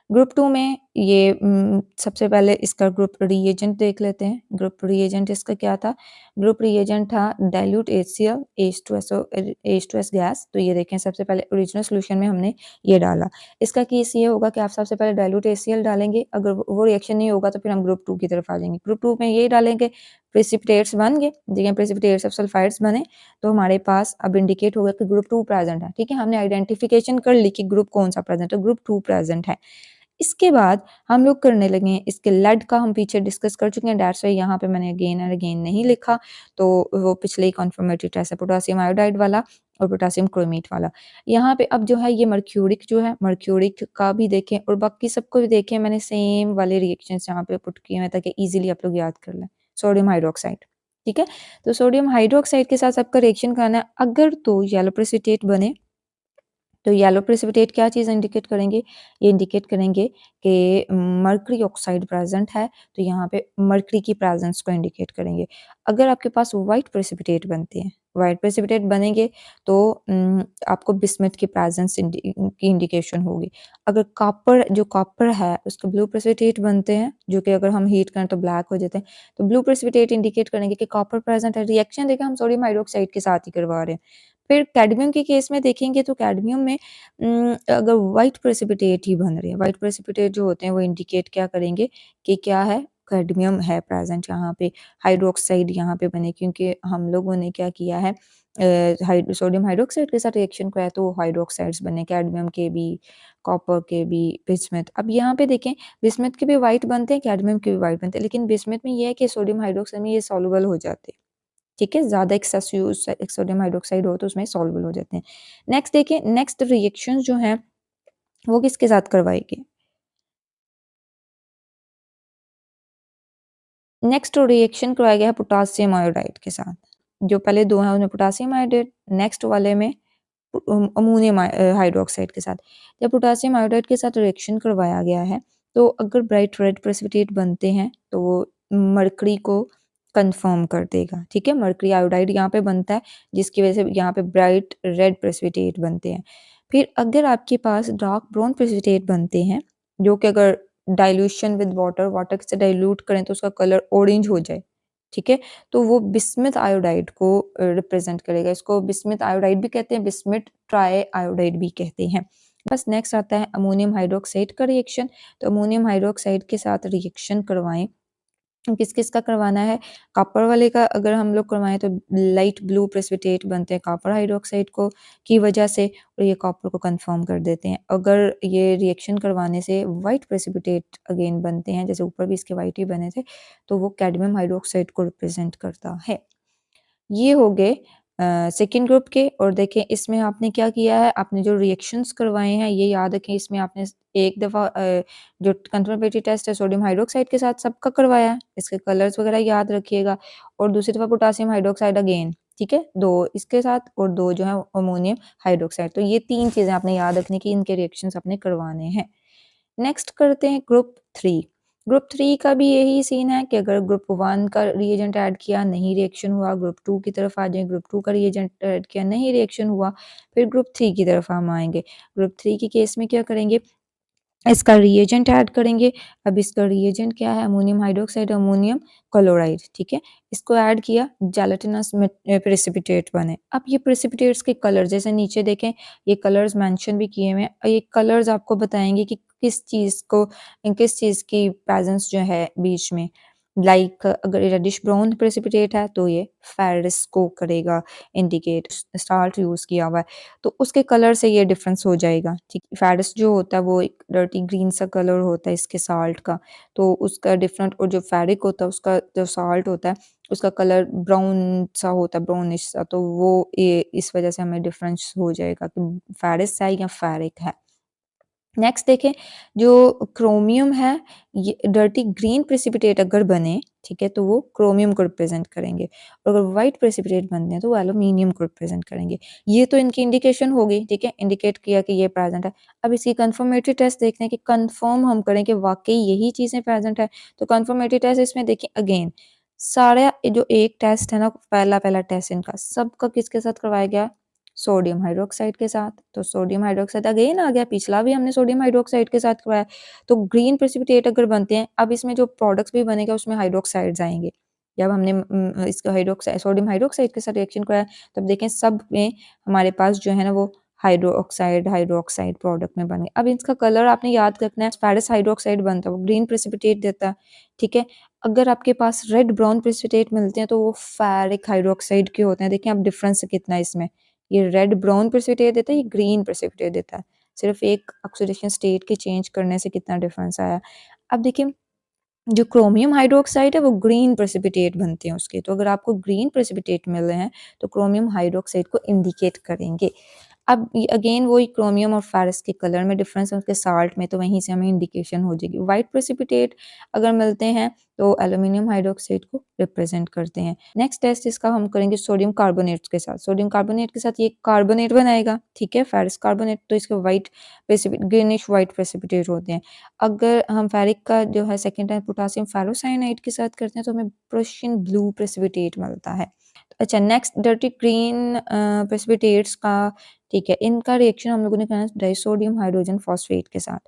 Group 2 में ये सबसे पहले इसका ग्रुप रिएजेंट देख लेते हैं। ग्रुप रिएजेंट इसका क्या था? ग्रुप रिएजेंट था डाइल्यूट HCl H2S गैस। तो ये देखें सबसे पहले ओरिजिनल सॉल्यूशन में हमने ये डाला। इसका केस ये होगा कि आप सबसे पहले डाइल्यूट HCl डालेंगे, अगर वो रिएक्शन नहीं होगा तो फिर हम ग्रुप 2 की तरफ आ जाएंगे। ग्रुप 2 में ये डालेंगे, प्रेसिपिटेट्स बन गए, देखिए प्रेसिपिटेट्स ऑफ सल्फाइड्स बने, तो हमारे पास अब इंडिकेट होगा कि ग्रुप 2 प्रेजेंट है। ठीक है, हमने आइडेंटिफिकेशन कर ली कि ग्रुप कौन सा प्रेजेंट है, ग्रुप 2 प्रेजेंट है। इसके बाद हम लोग करने लगे हैं इसके लेड का, हम पीछे डिस्कस कर चुके हैं, दैट्स व्हाई यहाँ पे मैंने अगेन एंड अगेन नहीं लिखा। तो वो पिछले ही कन्फर्मेटरी टेस्ट है, पोटेशियम आयोडाइड वाला और पोटेशियम क्रोमेट वाला। यहाँ पे अब जो है ये मर्क्यूरिक जो है, मर्क्यूरिक का भी देखें और बाकी सबको भी देखें, मैंने सेम वाले रिएक्शंस यहाँ पे पुट किए हैं ताकि इजीली आप लोग याद कर लें। सोडियम हाइड्रोक्साइड, ठीक है, तो सोडियम हाइड्रोक्साइड के साथ सबका रिएक्शन करना है। अगर तो येलो प्रेसिपिटेट बने तो येलो प्रेसिपिटेट क्या चीज़ इंडिकेट करेंगे? ये इंडिकेट करेंगे कि मर्करी ऑक्साइड प्रेजेंट है, तो यहाँ पे मर्करी की प्रेजेंस को इंडिकेट करेंगे। अगर आपके पास वाइट प्रेसिपिटेट बनते हैं, वाइट प्रेसिपिटेट बनेंगे तो आपको बिस्मथ की प्रेजेंस की इंडिकेशन होगी। अगर कॉपर है उसके ब्लू प्रेसिपिटेट बनते हैं, जो कि अगर हम हीट करें तो ब्लैक हो जाते हैं, तो ब्लू प्रेसिपिटेट इंडिकेट करेंगे कि कॉपर प्रेजेंट है। रिएक्शन देखिए हम सोडियम हाइड्रोक्साइड के साथ ही करवा रहे हैं। फिर कैडमियम के केस में देखेंगे तो कैडमियम में अगर वाइट प्रेसिपिटेट ही बन रहे हैं, वाइट प्रेसिपिटेट जो होते हैं वो इंडिकेट क्या करेंगे कि क्या है, कैडमियम है प्रेजेंट यहाँ पे, हाइड्रोक्साइड यहाँ पे बने, क्योंकि हम लोगों ने क्या किया है सोडियम हाइड्रोक्साइड के साथ रिएक्शन कराया तो हाइड्रोक्साइड्स बने, कैडमियम के भी, कॉपर के भी, बिस्मथ। अब यहाँ पे देखें बिस्मथ के भी वाइट बनते हैं, कैडमियम के भी वाइट बनते हैं, लेकिन बिस्मथ में ये है कि सोडियम हाइड्रोक्साइड में ये सॉल्युबल हो जाते हैं। ठीक है, ज़्यादा एक्सेसिव सोडियम हाइड्रोक्साइड हो तो उसमें सॉल्युबल हो जाते हैं। नेक्स्ट देखिए, नेक्स्ट रिएक्शंस जो हैं वो किसके साथ करवाएंगे? नेक्स्ट रिएक्शन करवाया गया है पोटेशियम आयोडाइड के साथ। जो पहले दो हैं उनमें पोटेशियम आयोडाइड, नेक्स्ट वाले में अमोनियम हाइड्रोक्साइड के साथ। जब पोटेशियम आयोडाइड के साथ रिएक्शन करवाया गया है तो अगर ब्राइट रेड प्रेसिपिटेट बनते हैं तो वो मरकरी को कंफर्म कर देगा। ठीक है, मरकरी आयोडाइड यहाँ पे बनता है जिसकी वजह से यहाँ पे ब्राइट रेड प्रेसिपिटेट बनते हैं। फिर अगर आपके पास डार्क ब्राउन प्रेसिपिटेट बनते हैं, जो कि अगर डाइल्यूशन विद वाटर, वाटर से डाइल्यूट करें तो उसका कलर ऑरेंज हो जाए, ठीक है, तो वो बिस्मथ आयोडाइड को रिप्रेजेंट करेगा। इसको बिस्मथ आयोडाइड भी कहते हैं, बिस्मथ ट्राई आयोडाइड भी कहते हैं। बस नेक्स्ट आता है अमोनियम हाइड्रोक्साइड का रिएक्शन। तो अमोनियम हाइड्रोक्साइड के साथ रिएक्शन करवाएं, किस किस का करवाना है? कॉपर वाले का अगर हम लोग करवाएं तो लाइट ब्लू प्रेसिपिटेट बनते हैं कॉपर हाइड्रोक्साइड को की वजह से, और ये कॉपर को कंफर्म कर देते हैं। अगर ये रिएक्शन करवाने से वाइट प्रेसिपिटेट अगेन बनते हैं, जैसे ऊपर भी इसके वाइट ही बने थे, तो वो कैडमियम हाइड्रोक्साइड को रिप्रेजेंट करता है। ये हो गए सेकेंड ग्रुप के। और देखें इसमें आपने क्या किया है, आपने जो रिएक्शंस करवाए हैं ये याद रखें, इसमें आपने एक दफ़ा जो कंफर्मेटरी टेस्ट है सोडियम हाइड्रोक्साइड के साथ सबका करवाया है, इसके कलर्स वगैरह याद रखिएगा, और दूसरी दफ़ा पोटेशियम हाइड्रोक्साइड अगेन, ठीक है, दो इसके साथ और दो जो है अमोनियम हाइड्रोक्साइड। तो ये तीन चीज़ें आपने याद रखनी कि इनके रिएक्शंस आपने करवाने हैं। नेक्स्ट करते हैं ग्रुप 3। ग्रुप 3 का भी यही सीन है कि अगर ग्रुप 1 का रिएजेंट ऐड किया नहीं रिएक्शन हुआ, ग्रुप 2 की तरफ आ जाएँ, ग्रुप 2 का रिएजेंट ऐड किया नहीं रिएक्शन हुआ, फिर ग्रुप 3 की तरफ हम आएँगे। ग्रुप 3 के केस में क्या करेंगे, इसका रिएजेंट ऐड करेंगे। अब इसका रिएजेंट क्या है, अमोनियम हाइड्रोक्साइड, अमोनियम क्लोराइड, ठीक है, इसको ऐड किया, जेलेटिनस प्रेसिपिटेट बने। अब ये प्रेसिपिटेट्स के कलर जैसे नीचे देखें, ये कलर्स मेंशन भी किए हुए हैं, और ये कलर्स आपको बताएंगे कि किस चीज़ की प्रेजेंस जो है बीच में। लाइक अगर रेडिश ब्राउन प्रेसिपिटेट है तो ये फेरस को करेगा इंडिकेट, साल्ट यूज़ किया हुआ है तो उसके कलर से ये डिफरेंस हो जाएगा। ठीक, फेरस जो होता है वो एक डर्टी ग्रीन सा कलर होता है इसके साल्ट का, तो उसका डिफरेंट, और जो फेरिक होता है उसका जो साल्ट होता है उसका कलर ब्राउन सा होता है, ब्राउनिश सा, तो वो ये इस वजह से हमें डिफरेंस हो जाएगा कि फेरस है या फेरिक है। नेक्स्ट देखें, जो क्रोमियम है, ये डर्टी ग्रीन प्रेसिपिटेट अगर बने, ठीक है, तो वो क्रोमियम को रिप्रेजेंट करेंगे, और अगर वाइट प्रेसिपिटेट बनते हैं तो वो एल्यूमिनियम को रिप्रेजेंट करेंगे। ये तो इनकी इंडिकेशन होगी, ठीक है, इंडिकेट किया कि ये प्रेजेंट है। अब इसकी कंफर्मेटरी टेस्ट देखते हैं कि कंफर्म हम करें कि वाकई यही चीज़ें प्रेजेंट है। तो कंफर्मेटरी टेस्ट इसमें देखिए अगेन, सारा जो एक टेस्ट है ना, पहला टेस्ट इनका सबका किसके साथ करवाया गया, सोडियम हाइड्रोक्साइड के साथ। तो सोडियम हाइड्रोक्साइड अगेन आ गया, पिछला भी हमने सोडियम हाइड्रोक्साइड के साथ करवाया। तो ग्रीन प्रेसिपिटेट अगर बनते हैं, अब इसमें जो प्रोडक्ट्स भी बनेगा उसमें हाइड्रोक्साइड्स आएंगे। जब हमने इसका हाइड्रोक्साइड सोडियम हाइड्रोक्साइड के साथ रिएक्शन कराया, तब देखें सब में हमारे पास जो है ना वो हाइड्रोक्साइड प्रोडक्ट में बने। अब इसका कलर आपने याद रखना है, फेरस हाइड्रोक्साइड बनता है वो ग्रीन प्रेसिपिटेट देता है, ठीक है। अगर आपके पास रेड ब्राउन प्रेसिपिटेट मिलते हैं तो वो फेरिक हाइड्रोक्साइड के होते हैं। देखें अब डिफरेंस कितना है इसमें, ये रेड ब्राउन प्रेसिपिटेट देता है, ये ग्रीन प्रेसिपिटेट देता है। सिर्फ एक ऑक्सीडेशन स्टेट के चेंज करने से कितना डिफरेंस आया। अब देखिए जो क्रोमियम हाइड्रोक्साइड है वो ग्रीन प्रेसिपिटेट बनते हैं उसके। तो अगर आपको ग्रीन प्रेसिपिटेट मिल रहे हैं तो क्रोमियम हाइड्रोक्साइड को इंडिकेट करेंगे। अब अगेन वही क्रोमियम और फेरस के कलर में डिफरेंस है, उसके साल्ट में, तो वहीं से हमें इंडिकेशन हो जाएगी। वाइट प्रेसिपिटेट अगर मिलते हैं तो एल्यूमिनियम हाइड्रोक्साइड को रिप्रेजेंट करते हैं। नेक्स्ट टेस्ट इसका हम करेंगे सोडियम कार्बोनेट के साथ। सोडियम कार्बोनेट के साथ ये कार्बोनेट बनाएगा, ठीक है, फेरस कार्बोनेट, तो इसके वाइट ग्रीनिश वाइट प्रेसिपिटेट होते हैं। अगर हम फेरिक का जो है सेकेंड टाइम पोटासियम फेरोसाइनाइड के साथ करते हैं तो हमें प्रुशियन ब्लू प्रेसिपिटेट मिलता है। अच्छा, नेक्स्ट डर्टी ग्रीन प्रेसिपिटेट्स का, ठीक है, इनका रिएक्शन हम लोगों ने करना है डाइसोडियम हाइड्रोजन फॉस्फेट के साथ।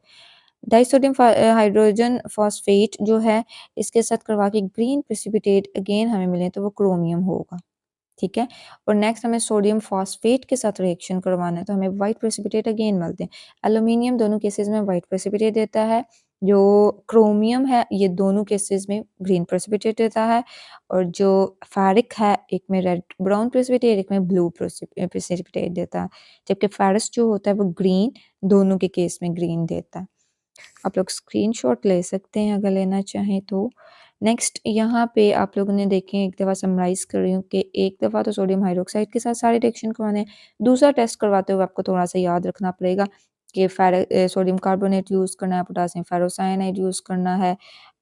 डाइसोडियम हाइड्रोजन फॉस्फेट जो है इसके साथ करवा के ग्रीन प्रेसिपिटेट अगेन हमें मिले तो वो क्रोमियम होगा, ठीक है। और नेक्स्ट हमें सोडियम फॉस्फेट के साथ रिएक्शन करवाना है तो हमें वाइट प्रेसिपिटेट अगेन मिलते हैं। एल्यूमिनियम दोनों केसेस में वाइट प्रेसिपिटेट देता है, जो क्रोमियम है ये दोनों केसेस में ग्रीन प्रेसिपिटेट देता है, और जो फेरिक है एक में रेड ब्राउन प्रेसिपिटेट, एक में ब्लू प्रेसिपिटेट देता है, जबकि फेरस जो होता है वो ग्रीन दोनों के केस में ग्रीन देता है। आप लोग स्क्रीनशॉट ले सकते हैं अगर लेना चाहें तो। नेक्स्ट यहाँ पे आप लोगों ने देखें, एक दफ़ा समराइज़ कर रही हूँ कि एक दफ़ा तो सोडियम हाइड्रोक्साइड के साथ सारे रिएक्शन करवाने हैं, दूसरा टेस्ट करवाते हुए आपको थोड़ा सा याद रखना पड़ेगा कि सोडियम कार्बोनेट यूज़ करना है, पोटासियम फेरोसाइनाइड यूज़ करना है,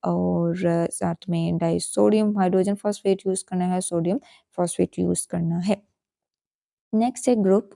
और साथ में डाइसोडियम हाइड्रोजन फॉस्फेट यूज़ करना है, सोडियम फॉस्फेट यूज़ करना है। नेक्स्ट है ग्रुप